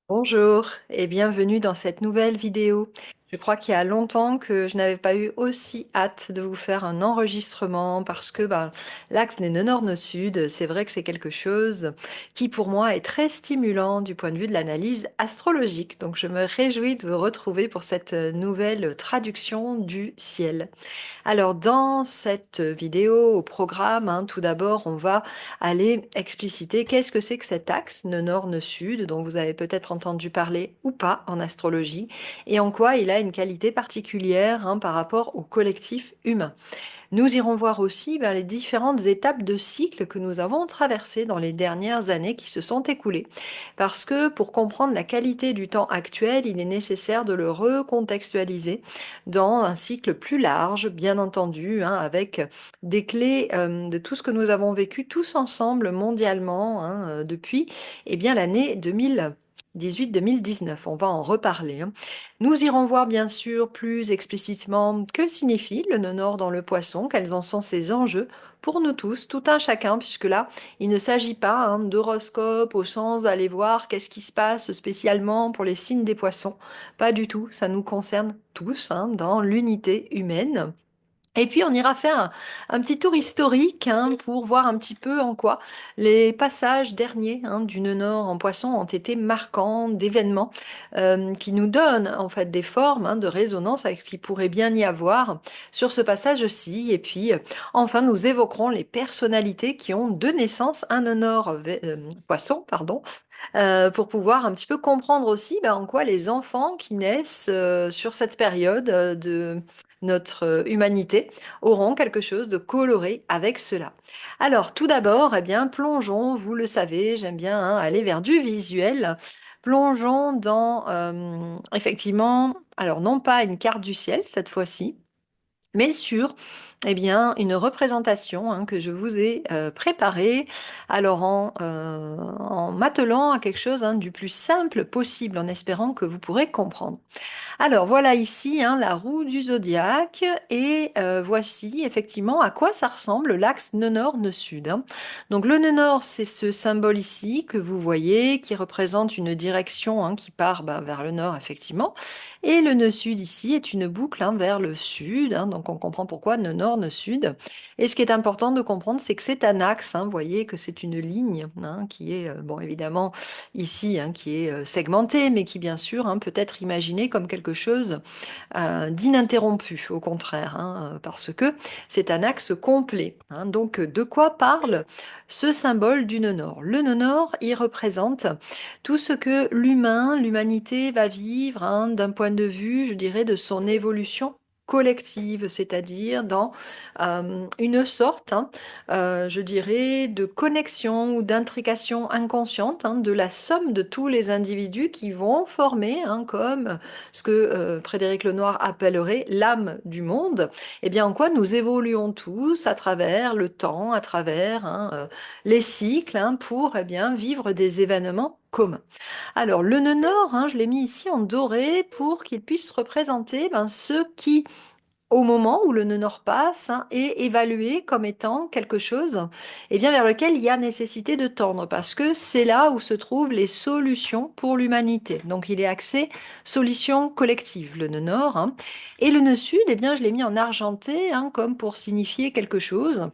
Bonjour et bienvenue dans cette nouvelle vidéo. Je crois qu'il y a longtemps que je n'avais pas eu aussi hâte de vous faire un enregistrement parce que l'axe des nord-nord-sud, c'est vrai que c'est quelque chose qui pour moi est très stimulant du point de vue de l'analyse astrologique. Donc je me réjouis de vous retrouver pour cette nouvelle traduction du ciel. Alors, dans cette vidéo, au programme, tout d'abord, on va aller expliciter qu'est-ce que c'est que cet axe nord-nord-sud dont vous avez peut-être entendu parler ou pas en astrologie et en quoi il a une qualité particulière par rapport au collectif humain. Nous irons voir aussi les différentes étapes de cycle que nous avons traversées dans les dernières années qui se sont écoulées. Parce que pour comprendre la qualité du temps actuel, il est nécessaire de le recontextualiser dans un cycle plus large, bien entendu, avec des clés de tout ce que nous avons vécu tous ensemble mondialement depuis l'année 2018-2019. On va en reparler. Nous irons voir bien sûr plus explicitement que signifie le nœud nord dans le poisson, quels en sont ses enjeux pour nous tous, tout un chacun, puisque là, il ne s'agit pas d'horoscope au sens d'aller voir qu'est-ce qui se passe spécialement pour les signes des poissons. Pas du tout, ça nous concerne tous dans l'unité humaine. Et puis on ira faire un petit tour historique pour voir un petit peu en quoi les passages derniers du nœud nord en poisson ont été marquants d'événements qui nous donnent en fait des formes de résonance avec ce qui pourrait bien y avoir sur ce passage-ci. Et puis enfin nous évoquerons les personnalités qui ont de naissance un nœud nord poisson, pardon, pour pouvoir un petit peu comprendre aussi en quoi les enfants qui naissent sur cette période de notre humanité auront quelque chose de coloré avec cela. Alors, tout d'abord, plongeons, vous le savez, j'aime bien aller vers du visuel. Plongeons dans, effectivement, alors non pas une carte du ciel cette fois-ci, mais sur une représentation que je vous ai préparée, alors en m'attelant à quelque chose du plus simple possible, en espérant que vous pourrez comprendre. Alors voilà ici la roue du zodiaque et voici effectivement à quoi ça ressemble l'axe nœud nord nœud sud. Donc le nœud nord, c'est ce symbole ici que vous voyez qui représente une direction qui part vers le nord effectivement, et le nœud sud ici est une boucle vers le sud, donc on comprend pourquoi nœud nord nœud sud. Et ce qui est important de comprendre, c'est que c'est un axe, vous voyez que c'est une ligne qui est bon évidemment ici qui est segmentée, mais qui bien sûr peut être imaginée comme quelque chose d'ininterrompu, au contraire, parce que c'est un axe complet. Donc, de quoi parle ce symbole du nœud nord? Le nœud nord, il représente tout ce que l'humain, l'humanité va vivre d'un point de vue, je dirais, de son évolution collective, c'est-à-dire dans une sorte, je dirais, de connexion ou d'intrication inconsciente de la somme de tous les individus qui vont former, comme ce que Frédéric Lenoir appellerait l'âme du monde, et bien en quoi nous évoluons tous à travers le temps, à travers les cycles, pour vivre des événements communs. Alors le nœud nord, je l'ai mis ici en doré pour qu'il puisse représenter ceux qui au moment où le nœud nord passe est évalué comme étant quelque chose vers lequel il y a nécessité de tendre, parce que c'est là où se trouvent les solutions pour l'humanité. Donc il est axé solution collective, le nœud nord. Et le nœud sud, je l'ai mis en argenté comme pour signifier quelque chose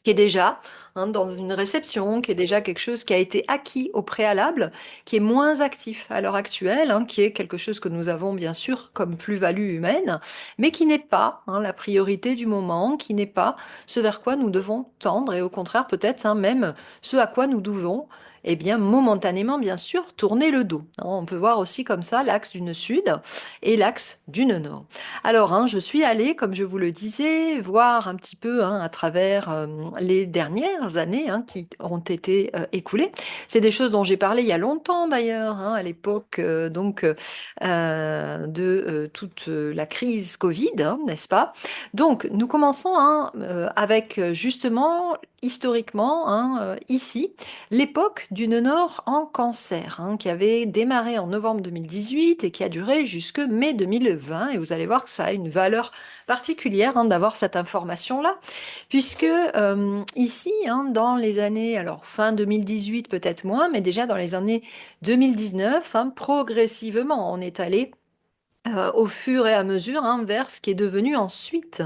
qui est déjà dans une réception, qui est déjà quelque chose qui a été acquis au préalable, qui est moins actif à l'heure actuelle, qui est quelque chose que nous avons bien sûr comme plus-value humaine, mais qui n'est pas la priorité du moment, qui n'est pas ce vers quoi nous devons tendre, et au contraire peut-être même ce à quoi nous devons momentanément, bien sûr, tourner le dos. On peut voir aussi comme ça l'axe du nœud sud et l'axe du nœud nord. Alors, je suis allée, comme je vous le disais, voir un petit peu à travers les dernières années qui ont été écoulées. C'est des choses dont j'ai parlé il y a longtemps d'ailleurs, à l'époque de toute la crise Covid, n'est-ce pas? Donc, nous commençons avec justement historiquement ici l'époque du nœud nord en Cancer, qui avait démarré en novembre 2018 et qui a duré jusque mai 2020. Et vous allez voir que ça a une valeur particulière d'avoir cette information-là, puisque ici, dans les années, alors fin 2018 peut-être moins, mais déjà dans les années 2019, progressivement, on est allé au fur et à mesure vers ce qui est devenu ensuite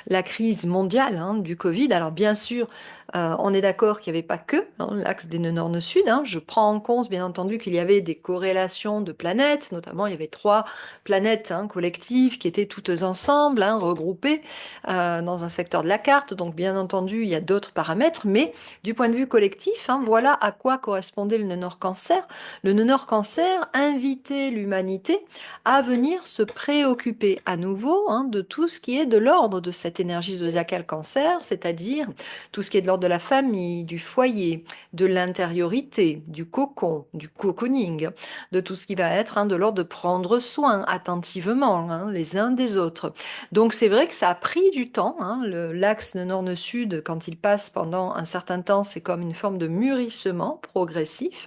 la crise mondiale du Covid. Alors bien sûr, on est d'accord qu'il n'y avait pas que l'axe des nœuds nord-nœud-sud. Je prends en compte bien entendu qu'il y avait des corrélations de planètes, notamment il y avait trois planètes collectives qui étaient toutes ensemble, regroupées dans un secteur de la carte. Donc bien entendu, il y a d'autres paramètres, mais du point de vue collectif, voilà à quoi correspondait le nœud nord Cancer. Le nœud nord Cancer invitait l'humanité à venir se préoccuper à nouveau de tout ce qui est de l'ordre de cette énergie zodiacale Cancer, c'est-à-dire tout ce qui est de l'ordre de la famille, du foyer, de l'intériorité, du cocon, du cocooning, de tout ce qui va être de l'ordre de prendre soin attentivement les uns des autres. Donc c'est vrai que ça a pris du temps, l'axe nord-nord-sud, quand il passe pendant un certain temps, c'est comme une forme de mûrissement progressif.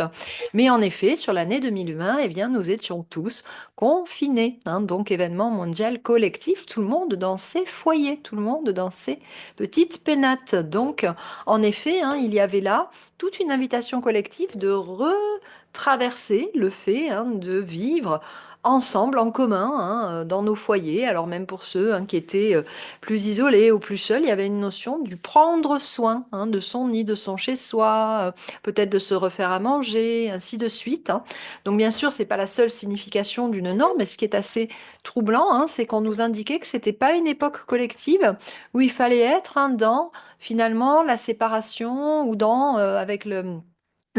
Mais en effet, sur l'année 2020, eh bien, nous étions tous confinés, donc événement mondial collectif, tout le monde dans ses foyers, tout le monde dans ses petites pénates. Donc, en effet, il y avait là toute une invitation collective de retraverser le fait de vivre ensemble, en commun, dans nos foyers. Alors même pour ceux qui étaient plus isolés ou plus seuls, il y avait une notion du prendre soin de son nid, de son chez-soi, peut-être de se refaire à manger, ainsi de suite. Donc bien sûr, c'est pas la seule signification d'une norme, mais ce qui est assez troublant, c'est qu'on nous indiquait que c'était pas une époque collective où il fallait être dans finalement la séparation ou dans avec le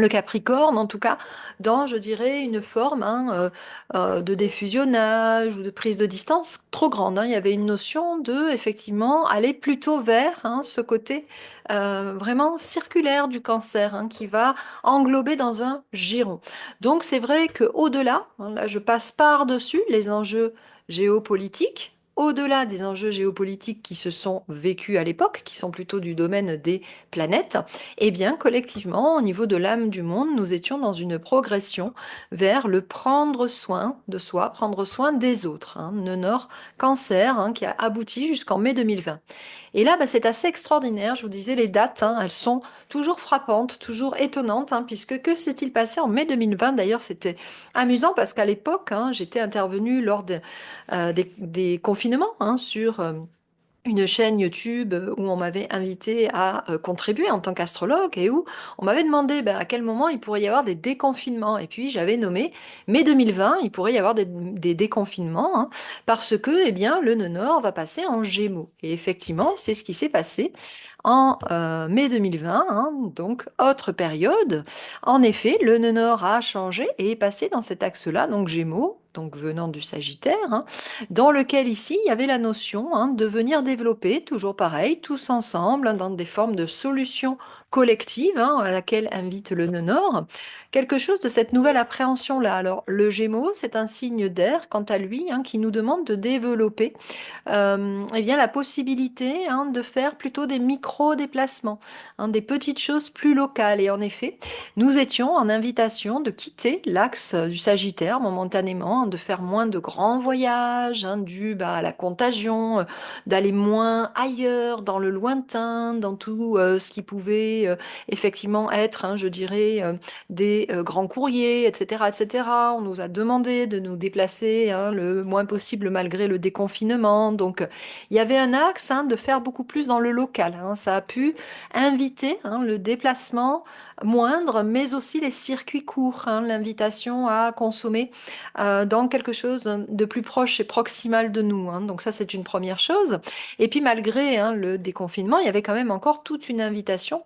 Capricorne, en tout cas, dans, je dirais, une forme de défusionnage ou de prise de distance trop grande. Il y avait une notion de, effectivement, aller plutôt vers ce côté vraiment circulaire du Cancer, qui va englober dans un giron. Donc, c'est vrai qu'au-delà, là, je passe par-dessus les enjeux géopolitiques, au-delà des enjeux géopolitiques qui se sont vécus à l'époque, qui sont plutôt du domaine des planètes, eh bien, collectivement, au niveau de l'âme du monde, nous étions dans une progression vers le prendre soin de soi, prendre soin des autres. Nœud nord Cancer, qui a abouti jusqu'en mai 2020. Et là, c'est assez extraordinaire. Je vous disais, les dates, elles sont toujours frappantes, toujours étonnantes, puisque que s'est-il passé en mai 2020? D'ailleurs, c'était amusant parce qu'à l'époque, j'étais intervenue lors des confinements sur une chaîne YouTube où on m'avait invité à contribuer en tant qu'astrologue et où on m'avait demandé à quel moment il pourrait y avoir des déconfinements. Et puis j'avais nommé mai 2020, il pourrait y avoir des déconfinements parce que eh bien, le nœud nord va passer en Gémeaux. Et effectivement, c'est ce qui s'est passé en mai 2020, donc autre période. En effet, le nœud nord a changé et est passé dans cet axe-là, donc Gémeaux, donc venant du Sagittaire, dans lequel ici il y avait la notion de venir développer, toujours pareil, tous ensemble, dans des formes de solutions collectives à laquelle invite le nœud nord, quelque chose de cette nouvelle appréhension-là. Alors le Gémeaux, c'est un signe d'air, quant à lui, qui nous demande de développer eh bien, la possibilité de faire plutôt des micro-déplacements, des petites choses plus locales. Et en effet, nous étions en invitation de quitter l'axe du Sagittaire momentanément, de faire moins de grands voyages dus à la contagion, d'aller moins ailleurs, dans le lointain, dans tout ce qui pouvait effectivement être, je dirais, des grands courriers, etc., etc. On nous a demandé de nous déplacer le moins possible malgré le déconfinement. Donc, il y avait un axe de faire beaucoup plus dans le local. Ça a pu inviter le déplacement moindre, mais aussi les circuits courts, l'invitation à consommer dans quelque chose de plus proche et proximal de nous. Donc ça, c'est une première chose. Et puis malgré le déconfinement, il y avait quand même encore toute une invitation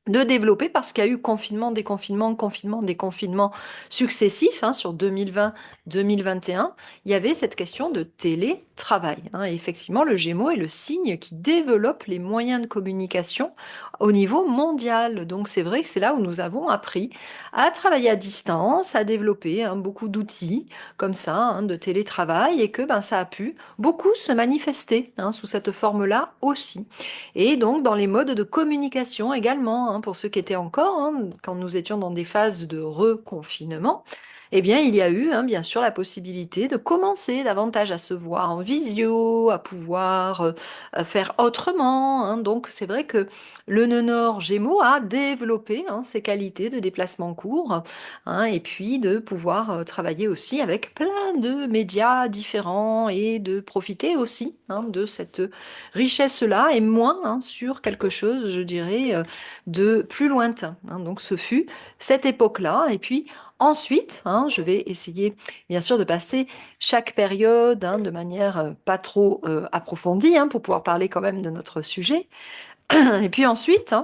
de développer parce qu'il y a eu confinement, déconfinement, confinement, déconfinement successifs sur 2020-2021. Il y avait cette question de télétravail. travail, hein. Et effectivement, le Gémeaux est le signe qui développe les moyens de communication au niveau mondial. Donc c'est vrai que c'est là où nous avons appris à travailler à distance, à développer beaucoup d'outils comme ça, de télétravail, et que ça a pu beaucoup se manifester sous cette forme-là aussi. Et donc dans les modes de communication également, pour ceux qui étaient encore, quand nous étions dans des phases de reconfinement. Eh bien, il y a eu, bien sûr, la possibilité de commencer davantage à se voir en visio, à pouvoir faire autrement, hein. Donc, c'est vrai que le nœud nord Gémeaux a développé ses qualités de déplacement court, et puis de pouvoir travailler aussi avec plein de médias différents et de profiter aussi de cette richesse-là et moins sur quelque chose, je dirais, de plus lointain, hein. Donc, ce fut cette époque-là. Et puis, ensuite, je vais essayer bien sûr de passer chaque période de manière pas trop approfondie pour pouvoir parler quand même de notre sujet. Et puis ensuite,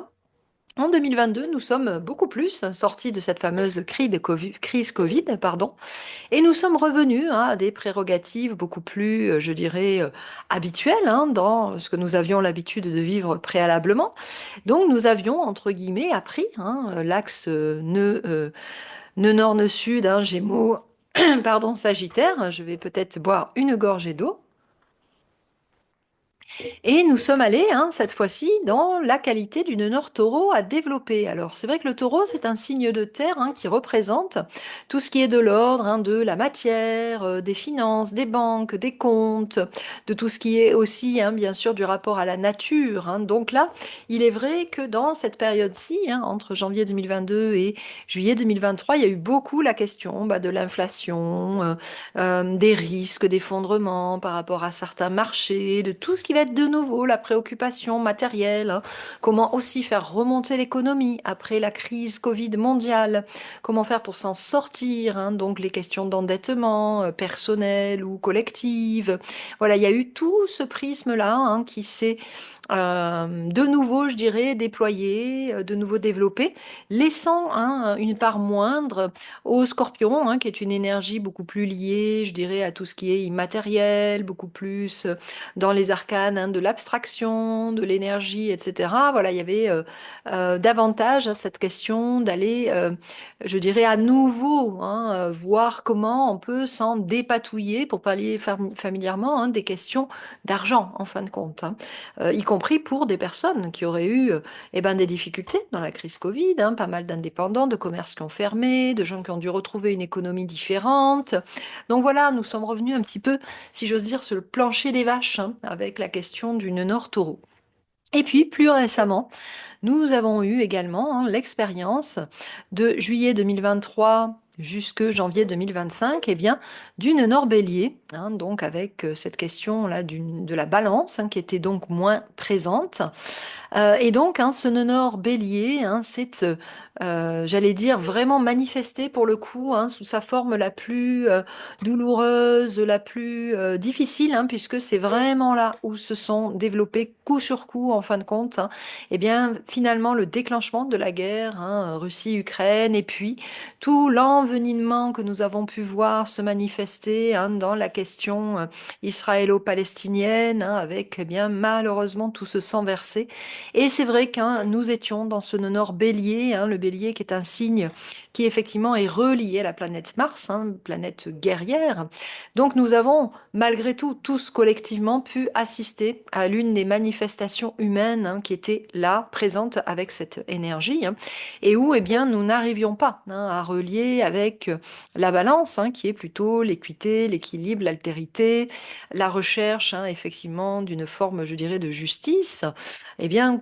en 2022, nous sommes beaucoup plus sortis de cette fameuse crise Covid, pardon, et nous sommes revenus à des prérogatives beaucoup plus, je dirais, habituelles dans ce que nous avions l'habitude de vivre préalablement. Donc nous avions, entre guillemets, appris l'axe nœud nord, nœud sud, Gémeaux, pardon, Sagittaire. Je vais peut-être boire une gorgée d'eau. Et nous sommes allés, cette fois-ci, dans la qualité du nœud nord taureau à développer. Alors, c'est vrai que le taureau, c'est un signe de terre qui représente tout ce qui est de l'ordre de la matière, des finances, des banques, des comptes, de tout ce qui est aussi, bien sûr, du rapport à la nature, hein. Donc là, il est vrai que dans cette période-ci, entre janvier 2022 et juillet 2023, il y a eu beaucoup la question de l'inflation, des risques d'effondrement par rapport à certains marchés, de tout ce qui va être de nouveau, la préoccupation matérielle, comment aussi faire remonter l'économie après la crise Covid mondiale, comment faire pour s'en sortir, donc les questions d'endettement personnel ou collectif. Voilà, il y a eu tout ce prisme-là qui s'est de nouveau, je dirais, déployé, de nouveau développé, laissant une part moindre au scorpion, qui est une énergie beaucoup plus liée, je dirais, à tout ce qui est immatériel, beaucoup plus dans les arcanes de l'abstraction, de l'énergie, etc. Voilà, il y avait davantage cette question d'aller, je dirais, à nouveau voir comment on peut s'en dépatouiller pour parler familièrement des questions d'argent, en fin de compte, y compris pour des personnes qui auraient eu des difficultés dans la crise Covid, pas mal d'indépendants, de commerces qui ont fermé, de gens qui ont dû retrouver une économie différente. Donc voilà, nous sommes revenus un petit peu, si j'ose dire, sur le plancher des vaches, avec la question du nœud nord taureau. Et puis, plus récemment, nous avons eu également l'expérience de juillet 2023 jusque janvier 2025, du nœud nord bélier, donc avec cette question-là de la balance, qui était donc moins présente. Et donc, ce nœud nord bélier, c'est, j'allais dire, vraiment manifesté pour le coup, sous sa forme la plus douloureuse, la plus difficile, puisque c'est vraiment là où se sont développés coup sur coup, en fin de compte, finalement, le déclenchement de la guerre, Russie-Ukraine, et puis tout l'envenimement que nous avons pu voir se manifester dans la question israélo-palestinienne, avec malheureusement tout ce sang versé. Et c'est vrai que nous étions dans ce nœud nord bélier, le bélier qui est un signe qui effectivement est relié à la planète Mars, planète guerrière. Donc nous avons malgré tout tous collectivement pu assister à l'une des manifestations humaines qui était là, présente avec cette énergie, et où nous n'arrivions pas à relier avec la balance, qui est plutôt l'équité, l'équilibre, l'altérité, la recherche effectivement d'une forme, je dirais, de justice.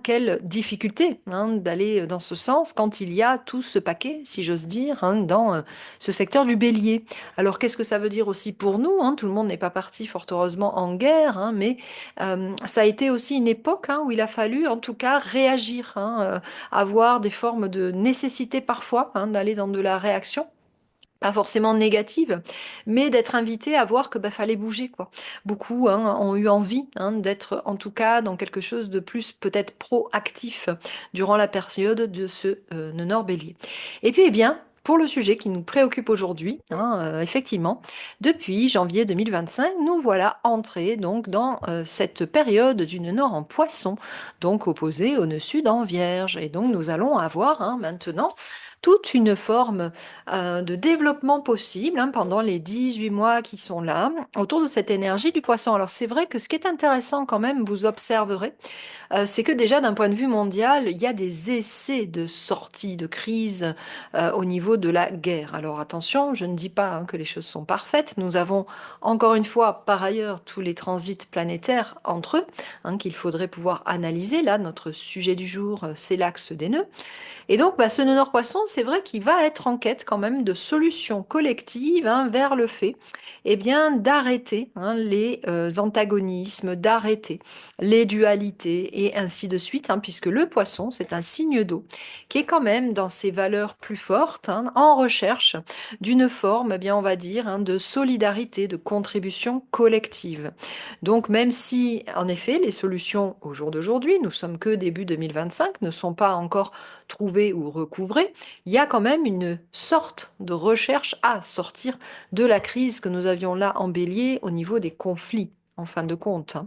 Quelle difficulté d'aller dans ce sens quand il y a tout ce paquet, si j'ose dire, dans ce secteur du bélier. Alors, qu'est-ce que ça veut dire aussi pour nous, tout le monde n'est pas parti, fort heureusement, en guerre, mais ça a été aussi une époque où il a fallu, en tout cas, réagir, avoir des formes de nécessité parfois d'aller dans de la réaction, pas forcément négative, mais d'être invité à voir que fallait bouger quoi. Beaucoup ont eu envie d'être en tout cas dans quelque chose de plus peut-être proactif durant la période de ce nœud nord bélier. Et puis pour le sujet qui nous préoccupe aujourd'hui, effectivement, depuis janvier 2025, nous voilà entrés donc dans cette période du nœud nord en poisson, donc opposé au nœud sud en vierge. Et donc nous allons avoir maintenant toute une forme de développement possible pendant les 18 mois qui sont là, autour de cette énergie du poisson. Alors c'est vrai que ce qui est intéressant quand même, vous observerez, c'est que déjà d'un point de vue mondial, il y a des essais de sortie de crise au niveau de la guerre. Alors attention, je ne dis pas que les choses sont parfaites. Nous avons encore une fois, par ailleurs, tous les transits planétaires entre eux, qu'il faudrait pouvoir analyser. Là, notre sujet du jour, c'est l'axe des nœuds. Et donc, ce nœud nord poisson, c'est vrai qu'il va être en quête quand même de solutions collectives vers le fait d'arrêter les antagonismes, d'arrêter les dualités et ainsi de suite, puisque le poisson, c'est un signe d'eau qui est quand même dans ses valeurs plus fortes, en recherche d'une forme, on va dire, de solidarité, de contribution collective. Donc, même si, en effet, les solutions au jour d'aujourd'hui, nous sommes que début 2025, ne sont pas encore trouvées ou recouvrées, il y a quand même une sorte de recherche à sortir de la crise que nous avions là en bélier au niveau des conflits, en fin de compte.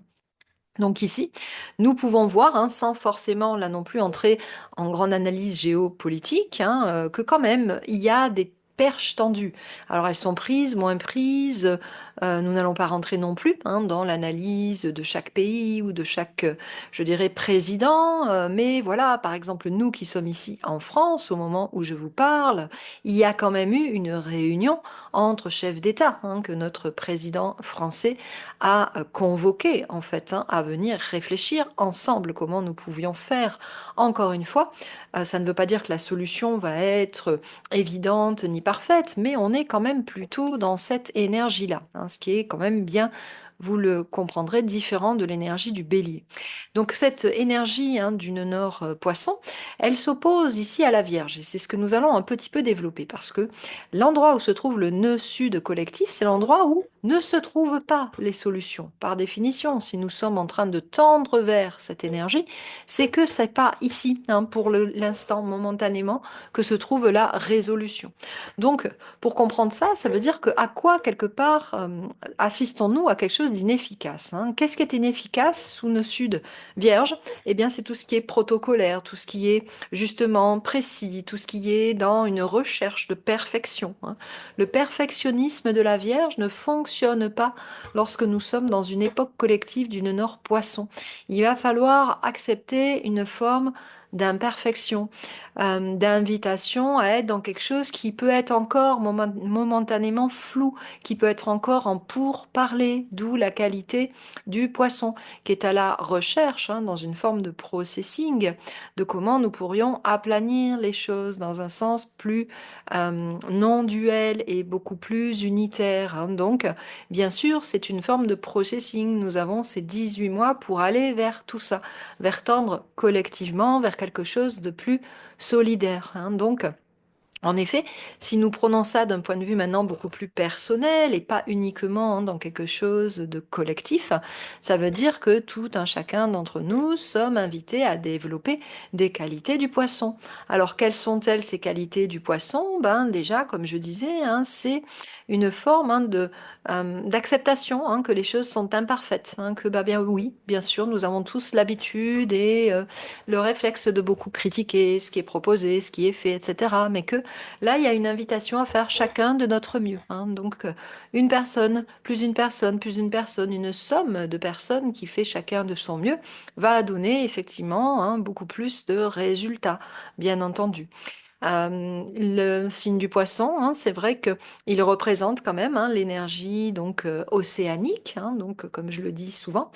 Donc ici, nous pouvons voir, sans forcément là non plus entrer en grande analyse géopolitique, que quand même il y a des perches tendues. Alors elles sont prises, moins prises. Nous n'allons pas rentrer non plus dans l'analyse de chaque pays ou de chaque, je dirais, président. Mais voilà, par exemple, nous qui sommes ici en France, au moment où je vous parle, il y a quand même eu une réunion entre chefs d'État que notre président français a convoqué en fait à venir réfléchir ensemble comment nous pouvions faire. Encore une fois, ça ne veut pas dire que la solution va être évidente ni parfaite, mais on est quand même plutôt dans cette énergie-là, ce qui est quand même bien, vous le comprendrez, différent de l'énergie du bélier. Donc cette énergie du nœud nord poisson, elle s'oppose ici à la Vierge, et c'est ce que nous allons un petit peu développer, parce que l'endroit où se trouve le nœud sud collectif, c'est l'endroit où ne se trouvent pas les solutions. Par définition, si nous sommes en train de tendre vers cette énergie, c'est que c'est pas ici, pour l'instant, momentanément, que se trouve la résolution. Donc, pour comprendre ça, ça veut dire que à quoi, quelque part, assistons-nous à quelque chose d'inefficace, Qu'est-ce qui est inefficace sous nos sud vierge? Eh bien, c'est tout ce qui est protocolaire, tout ce qui est justement précis, tout ce qui est dans une recherche de perfection. Le perfectionnisme de la Vierge ne fonctionne pas lorsque nous sommes dans une époque collective du nœud nord poisson. Il va falloir accepter une forme d'imperfection, d'invitation à être dans quelque chose qui peut être encore momentanément flou, qui peut être encore en pourparler, d'où la qualité du poisson, qui est à la recherche, dans une forme de processing, de comment nous pourrions aplanir les choses dans un sens plus non duel et beaucoup plus unitaire. Donc, bien sûr, c'est une forme de processing. Nous avons ces 18 mois pour aller vers tout ça, vers tendre collectivement vers quelque chose de plus solidaire. Donc, en effet, si nous prenons ça d'un point de vue maintenant beaucoup plus personnel et pas uniquement dans quelque chose de collectif, ça veut dire que tout un chacun d'entre nous sommes invités à développer des qualités du poisson. Alors, quelles sont-elles ces qualités du poisson? Déjà, comme je disais, c'est une forme d'acceptation que les choses sont imparfaites, que bien oui, bien sûr, nous avons tous l'habitude et le réflexe de beaucoup critiquer ce qui est proposé, ce qui est fait, etc. Mais que là, il y a une invitation à faire chacun de notre mieux. Donc, une personne, plus une personne, plus une personne, une somme de personnes qui fait chacun de son mieux va donner effectivement beaucoup plus de résultats, bien entendu. Le signe du poisson, c'est vrai que il représente quand même l'énergie donc océanique, donc comme je le dis souvent,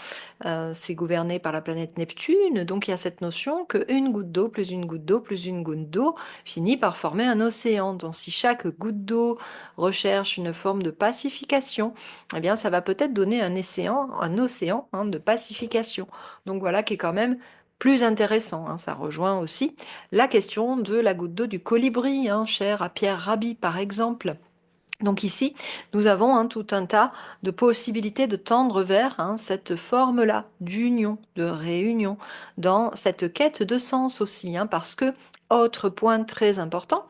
c'est gouverné par la planète Neptune, donc il y a cette notion que une goutte d'eau plus une goutte d'eau plus une goutte d'eau finit par former un océan. Donc si chaque goutte d'eau recherche une forme de pacification, eh bien ça va peut-être donner un océan de pacification. Donc voilà qui est quand même plus intéressant. Ça rejoint aussi la question de la goutte d'eau du colibri, chère à Pierre Rabhi par exemple, Donc ici, nous avons tout un tas de possibilités de tendre vers cette forme-là d'union, de réunion, dans cette quête de sens aussi, parce que, autre point très important,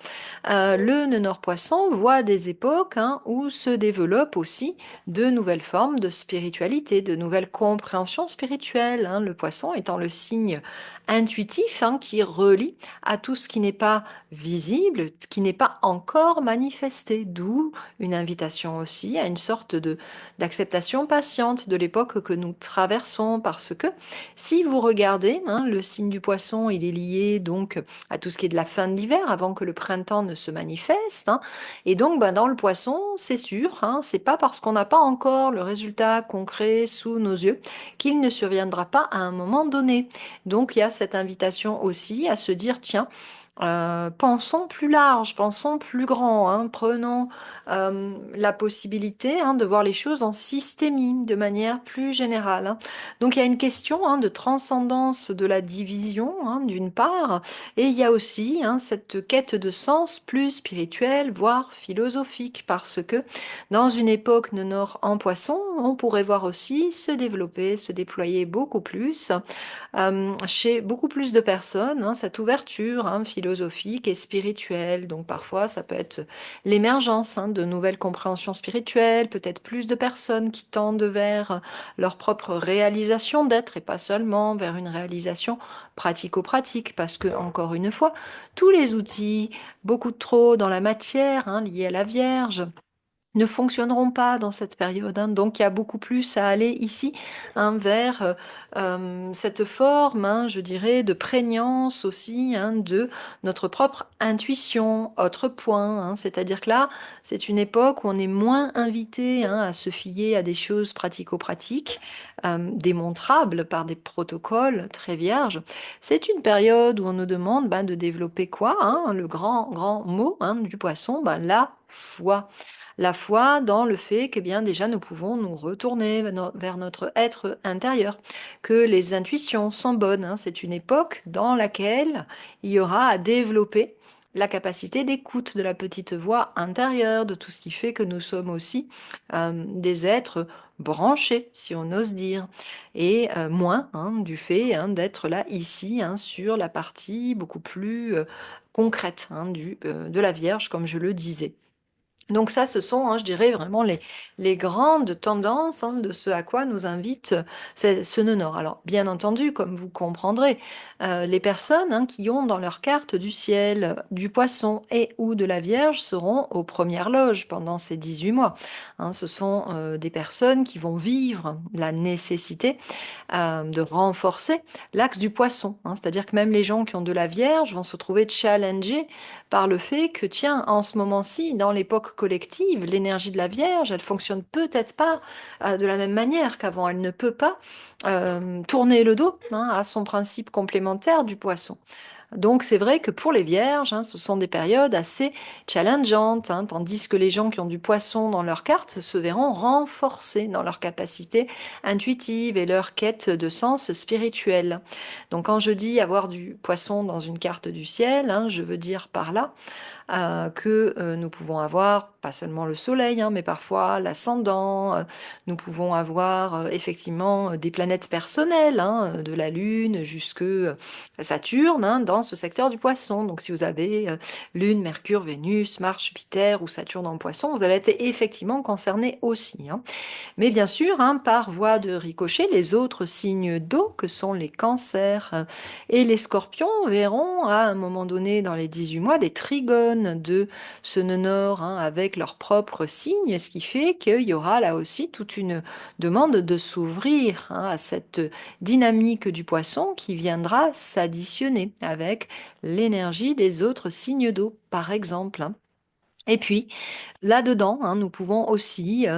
le nœud nord poisson voit des époques où se développent aussi de nouvelles formes de spiritualité, de nouvelles compréhensions spirituelles, le poisson étant le signe intuitif qui relie à tout ce qui n'est pas visible, qui n'est pas encore manifesté, d'où une invitation aussi à une sorte de d'acceptation patiente de l'époque que nous traversons, parce que si vous regardez, le signe du poisson, il est lié donc à tout ce qui est de la fin de l'hiver, avant que le printemps ne se manifeste, et donc dans le poisson, c'est sûr, c'est pas parce qu'on n'a pas encore le résultat concret sous nos yeux qu'il ne surviendra pas à un moment donné. Donc il y a cette invitation aussi à se dire, tiens, pensons plus large, pensons plus grand, prenons la possibilité de voir les choses en systémie, de manière plus générale. Donc il y a une question de transcendance de la division, d'une part, et il y a aussi cette quête de sens plus spirituel, voire philosophique, parce que dans une époque de nord en poisson, on pourrait voir aussi se développer, se déployer beaucoup plus chez beaucoup plus de personnes, cette ouverture philosophique et spirituelle. Donc parfois, ça peut être l'émergence de nouvelles compréhensions spirituelles, peut-être plus de personnes qui tendent vers leur propre réalisation d'être et pas seulement vers une réalisation pratico-pratique, parce que, encore une fois, tous les outils, beaucoup trop dans la matière, liés à la Vierge, ne fonctionneront pas dans cette période. Donc il y a beaucoup plus à aller ici vers cette forme, je dirais, de prégnance aussi de notre propre intuition. Autre point, c'est-à-dire que là, c'est une époque où on est moins invité à se fier à des choses pratico-pratiques, démontrables par des protocoles très vierges. C'est une période où on nous demande de développer quoi, le grand mot du poisson, la foi. La foi dans le fait que bien déjà nous pouvons nous retourner vers notre être intérieur, que les intuitions sont bonnes. C'est une époque dans laquelle il y aura à développer la capacité d'écoute de la petite voix intérieure, de tout ce qui fait que nous sommes aussi des êtres branchés, si on ose dire, et moins du fait d'être là ici sur la partie beaucoup plus concrète de la Vierge, comme je le disais. Donc ça, ce sont, je dirais, vraiment les grandes tendances de ce à quoi nous invite ce nœud nord. Alors, bien entendu, comme vous comprendrez, les personnes qui ont dans leur carte du ciel, du poisson et ou de la Vierge seront aux premières loges pendant ces 18 mois. Ce sont des personnes qui vont vivre la nécessité de renforcer l'axe du poisson. C'est-à-dire que même les gens qui ont de la Vierge vont se trouver challengés par le fait que, tiens, en ce moment-ci, dans l'époque collective, l'énergie de la Vierge, elle fonctionne peut-être pas de la même manière qu'avant. Elle ne peut pas tourner le dos à son principe complémentaire du poisson. Donc c'est vrai que pour les vierges, ce sont des périodes assez challengeantes, tandis que les gens qui ont du poisson dans leur carte se verront renforcés dans leur capacité intuitive et leur quête de sens spirituel. Donc quand je dis avoir du poisson dans une carte du ciel, je veux dire par là que nous pouvons avoir pas seulement le soleil, mais parfois l'ascendant. Nous pouvons avoir effectivement des planètes personnelles, de la Lune jusque Saturne, dans ce secteur du poisson. Donc si vous avez Lune, Mercure, Vénus, Mars, Jupiter ou Saturne en poisson, vous allez être effectivement concerné aussi. Mais bien sûr, par voie de ricochet, les autres signes d'eau, que sont les cancers et les scorpions, verront à un moment donné dans les 18 mois des trigones de ce nœud nord avec leurs propres signes, ce qui fait qu'il y aura là aussi toute une demande de s'ouvrir à cette dynamique du poisson qui viendra s'additionner avec l'énergie des autres signes d'eau, par exemple. Et puis, là-dedans, nous pouvons aussi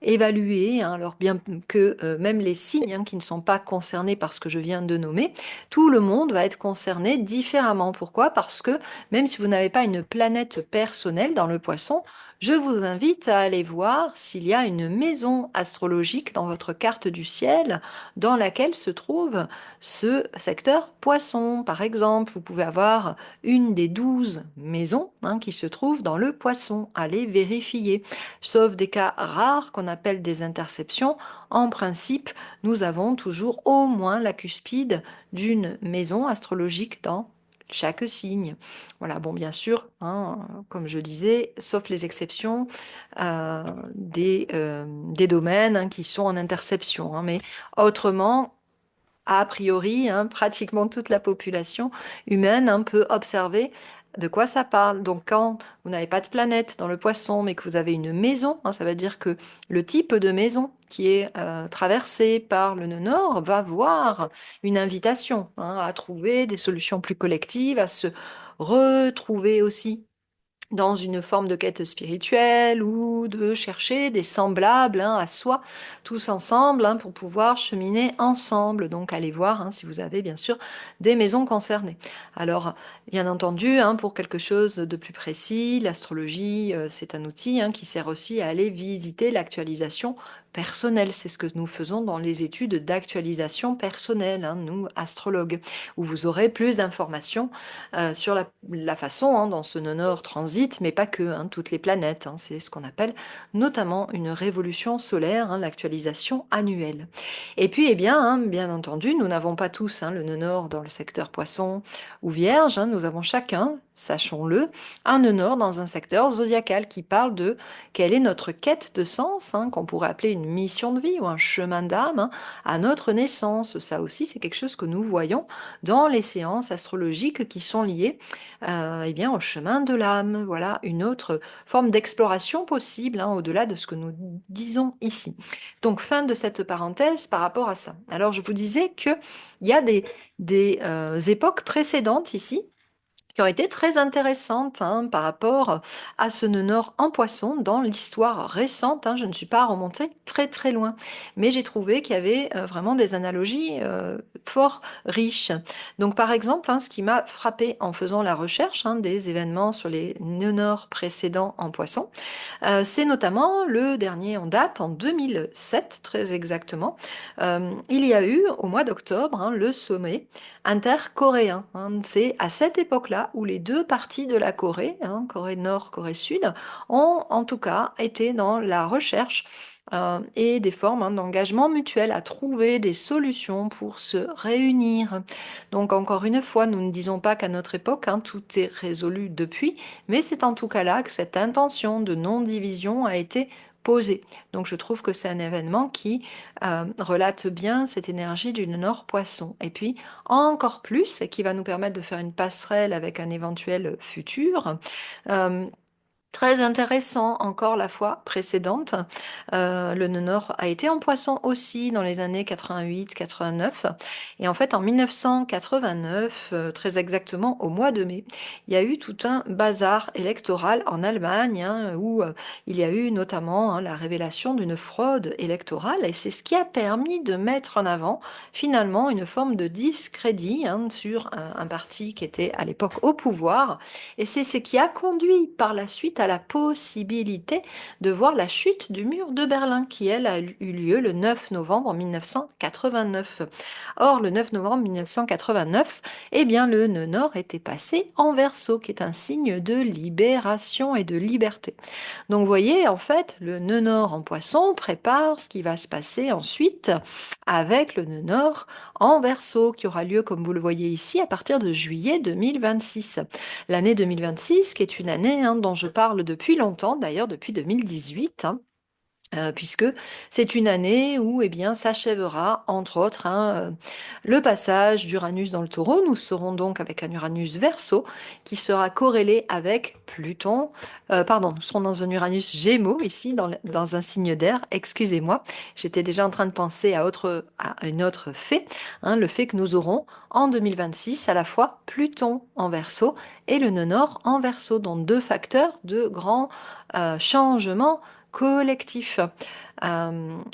évaluer, alors bien que même les signes qui ne sont pas concernés par ce que je viens de nommer, tout le monde va être concerné différemment. Pourquoi? Parce que même si vous n'avez pas une planète personnelle dans le poisson, je vous invite à aller voir s'il y a une maison astrologique dans votre carte du ciel dans laquelle se trouve ce secteur poisson. Par exemple, vous pouvez avoir une des 12 maisons qui se trouvent dans le poisson. Allez vérifier. Sauf des cas rares qu'on appelle des interceptions, en principe, nous avons toujours au moins la cuspide d'une maison astrologique dans chaque signe. Voilà, bon, bien sûr, comme je disais, sauf les exceptions des domaines qui sont en interception. Mais autrement, a priori, pratiquement toute la population humaine peut observer de quoi ça parle. Donc, quand vous n'avez pas de planète dans le poisson, mais que vous avez une maison, ça veut dire que le type de maison qui est traversée par le nœud nord va voir une invitation à trouver des solutions plus collectives, à se retrouver aussi dans une forme de quête spirituelle ou de chercher des semblables à soi, tous ensemble, pour pouvoir cheminer ensemble. Donc allez voir si vous avez bien sûr des maisons concernées. Alors bien entendu, pour quelque chose de plus précis, l'astrologie, c'est un outil qui sert aussi à aller visiter l'actualisation personnelle. C'est ce que nous faisons dans les études d'actualisation personnelle, nous, astrologues, où vous aurez plus d'informations sur la façon dont ce nœud nord transite, mais pas que, toutes les planètes. C'est ce qu'on appelle notamment une révolution solaire, l'actualisation annuelle. Et puis, eh bien, bien entendu, nous n'avons pas tous le nœud nord dans le secteur poisson ou vierge. Nous avons chacun, sachons-le, un nœud nord dans un secteur zodiacal qui parle de quelle est notre quête de sens, qu'on pourrait appeler une mission de vie ou un chemin d'âme à notre naissance. Ça aussi, c'est quelque chose que nous voyons dans les séances astrologiques qui sont liées eh bien, au chemin de l'âme. Voilà une autre forme d'exploration possible au-delà de ce que nous disons ici. Donc, fin de cette parenthèse par rapport à ça. Alors, je vous disais qu'il y a des époques précédentes ici qui ont été très intéressantes par rapport à ce nœud nord en poisson dans l'histoire récente. Je ne suis pas remontée très très loin, mais j'ai trouvé qu'il y avait vraiment des analogies fort riches. Donc par exemple, ce qui m'a frappé en faisant la recherche des événements sur les nœuds nord précédents en poisson, c'est notamment le dernier en date, en 2007 très exactement. Il y a eu au mois d'octobre le sommet intercoréen. C'est à cette époque-là où les deux parties de la Corée, Corée Nord, Corée Sud, ont en tout cas été dans la recherche et des formes d'engagement mutuel à trouver des solutions pour se réunir. Donc encore une fois, nous ne disons pas qu'à notre époque, tout est résolu depuis, mais c'est en tout cas là que cette intention de non-division a été posée. Donc je trouve que c'est un événement qui relate bien cette énergie du Nord Poisson. Et puis encore plus, et qui va nous permettre de faire une passerelle avec un éventuel futur. euh, Très intéressant, encore la fois précédente. Le nœud nord a été en poisson aussi dans les années 88-89. Et en fait, en 1989, très exactement au mois de mai, il y a eu tout un bazar électoral en Allemagne, où il y a eu notamment la révélation d'une fraude électorale. Et c'est ce qui a permis de mettre en avant finalement une forme de discrédit sur un parti qui était à l'époque au pouvoir. Et c'est ce qui a conduit par la suite à la possibilité de voir la chute du mur de Berlin, qui, elle, a eu lieu le 9 novembre 1989. Or, le 9 novembre 1989, eh bien, le nœud nord était passé en Verseau, qui est un signe de libération et de liberté. Donc, vous voyez, en fait, le nœud nord en Poisson prépare ce qui va se passer ensuite avec le nœud nord en Verseau, qui aura lieu, comme vous le voyez ici, à partir de juillet 2026. L'année 2026, qui est une année dont je parle depuis longtemps, d'ailleurs depuis 2018, puisque c'est une année où eh bien, s'achèvera, entre autres, le passage d'Uranus dans le Taureau. Nous serons donc avec un Uranus Verseau qui sera corrélé avec Pluton. Pardon, nous serons dans un Uranus Gémeaux ici, dans un signe d'air. Excusez-moi, j'étais déjà en train de penser à une autre fait, le fait que nous aurons en 2026 à la fois Pluton en Verseau et le nœud nord en Verseau, dont deux facteurs de grands changements collectif.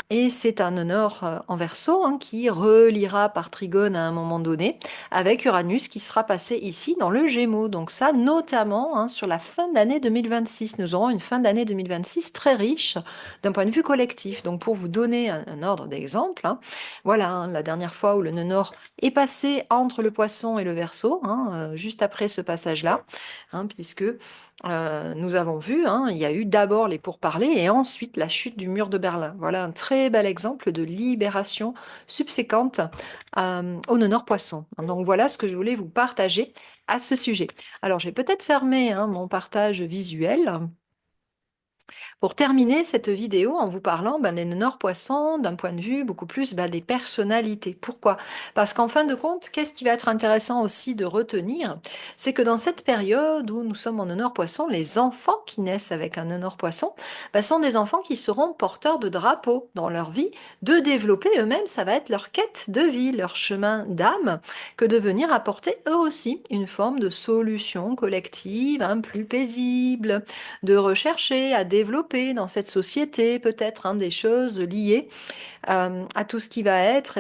Et c'est un honneur en Verseau hein, qui reliera par trigone à un moment donné avec Uranus qui sera passé ici dans le Gémeaux. Donc ça, notamment hein, sur la fin d'année 2026. Nous aurons une fin d'année 2026 très riche d'un point de vue collectif. Donc pour vous donner un ordre d'exemple, hein, voilà hein, la dernière fois où le nœud nord est passé entre le Poisson et le Verseau, hein, juste après ce passage-là, hein, puisque nous avons vu, hein, il y a eu d'abord les pourparlers et ensuite la chute du mur de Berlin. Voilà un très bel exemple de libération subséquente au nœud nord Poisson. Donc voilà ce que je voulais vous partager à ce sujet. Alors j'ai peut-être fermé hein, mon partage visuel pour terminer cette vidéo en vous parlant des nord poissons d'un point de vue beaucoup plus des personnalités. Pourquoi? Parce qu'en fin de compte, qu'est-ce qui va être intéressant aussi de retenir? C'est que dans cette période où nous sommes en honneur poisson, les enfants qui naissent avec un honneur poisson sont des enfants qui seront porteurs de drapeaux dans leur vie, de développer eux-mêmes, ça va être leur quête de vie, leur chemin d'âme, que de venir apporter eux aussi une forme de solution collective, plus paisible, de rechercher à développer dans cette société peut-être hein, des choses liées à tout ce qui va être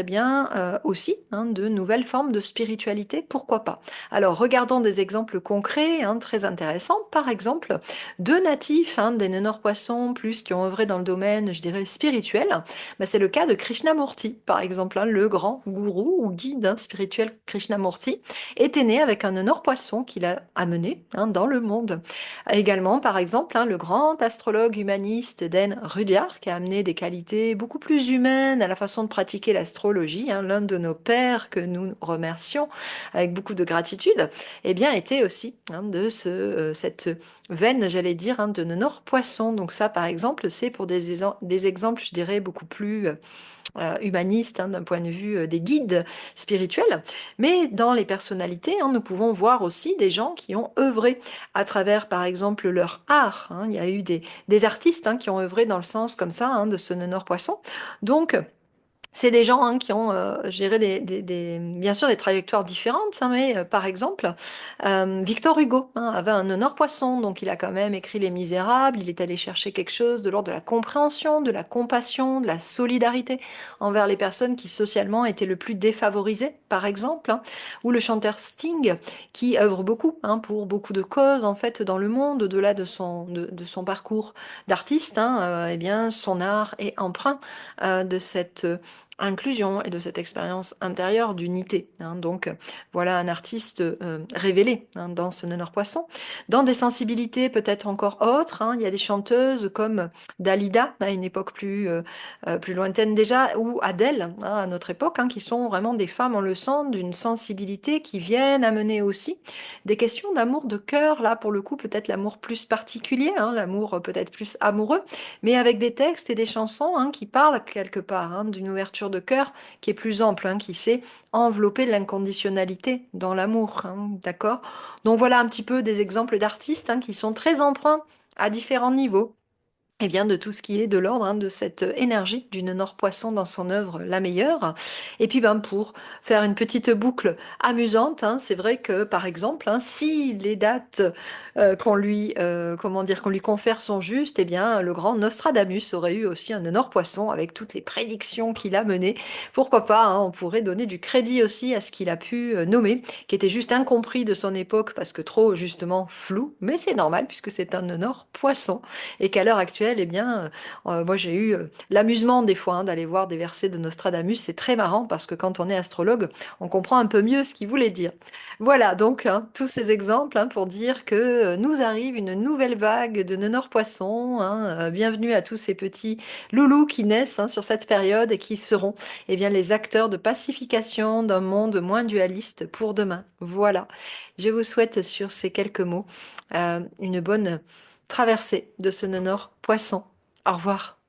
aussi hein, de nouvelles formes de spiritualité, pourquoi pas. Alors regardons des exemples concrets hein, très intéressants. Par exemple, deux natifs hein, des nœuds poissons plus qui ont œuvré dans le domaine, je dirais, spirituel. C'est le cas de Krishnamurti, par exemple, hein, le grand gourou ou guide hein, spirituel Krishnamurti était né avec un nœud poisson qu'il a amené hein, dans le monde. Également, par exemple, hein, le grand astrologue humaniste Den Rudyard qui a amené des qualités beaucoup plus humaines à la façon de pratiquer l'astrologie, hein, l'un de nos pères que nous remercions avec beaucoup de gratitude, était aussi hein, de cette veine, j'allais dire, hein, de nos nord poissons. Donc ça, par exemple, c'est pour des exemples, je dirais, beaucoup plus humaniste hein, d'un point de vue des guides spirituels. Mais dans les personnalités, hein, nous pouvons voir aussi des gens qui ont œuvré à travers, par exemple, leur art. Hein. Il y a eu des artistes hein, qui ont œuvré dans le sens comme ça hein, de ce nœud poisson. Donc, c'est des gens hein, qui ont géré bien sûr des trajectoires différentes, hein, mais par exemple, Victor Hugo hein, avait un honneur poisson, donc il a quand même écrit Les Misérables, il est allé chercher quelque chose de l'ordre de la compréhension, de la compassion, de la solidarité envers les personnes qui socialement étaient le plus défavorisées, par exemple, hein, ou le chanteur Sting, qui œuvre beaucoup hein, pour beaucoup de causes en fait dans le monde, au-delà de son parcours d'artiste, hein, son art est empreint de cette inclusion et de cette expérience intérieure d'unité. Hein. Donc voilà un artiste révélé hein, dans ce Nonneur Poisson. Dans des sensibilités peut-être encore autres, hein, il y a des chanteuses comme Dalida, à une époque plus lointaine déjà, ou Adèle, hein, à notre époque, hein, qui sont vraiment des femmes, on le sent, d'une sensibilité qui viennent amener aussi des questions d'amour de cœur, là pour le coup peut-être l'amour plus particulier, hein, l'amour peut-être plus amoureux, mais avec des textes et des chansons hein, qui parlent quelque part hein, d'une ouverture de cœur qui est plus ample, hein, qui sait envelopper l'inconditionnalité dans l'amour, hein, d'accord? Donc voilà un petit peu des exemples d'artistes hein, qui sont très emprunts à différents niveaux de tout ce qui est de l'ordre hein, de cette énergie d'une Nord Poisson dans son œuvre La Meilleure. Et puis pour faire une petite boucle amusante, hein, c'est vrai que par exemple, hein, si les dates qu'on lui confère sont justes, le grand Nostradamus aurait eu aussi un Nord Poisson avec toutes les prédictions qu'il a menées. Pourquoi pas, hein, on pourrait donner du crédit aussi à ce qu'il a pu nommer, qui était juste incompris de son époque parce que trop justement flou, mais c'est normal puisque c'est un Nord Poisson et qu'à l'heure actuelle, moi j'ai eu l'amusement des fois hein, d'aller voir des versets de Nostradamus. C'est très marrant parce que quand on est astrologue, on comprend un peu mieux ce qu'il voulait dire. Voilà donc hein, tous ces exemples hein, pour dire que nous arrive une nouvelle vague de nonors poissons. Hein, bienvenue à tous ces petits loulous qui naissent hein, sur cette période et qui seront les acteurs de pacification d'un monde moins dualiste pour demain. Voilà. Je vous souhaite sur ces quelques mots une bonne traversée de ce nœud nord poisson. Au revoir.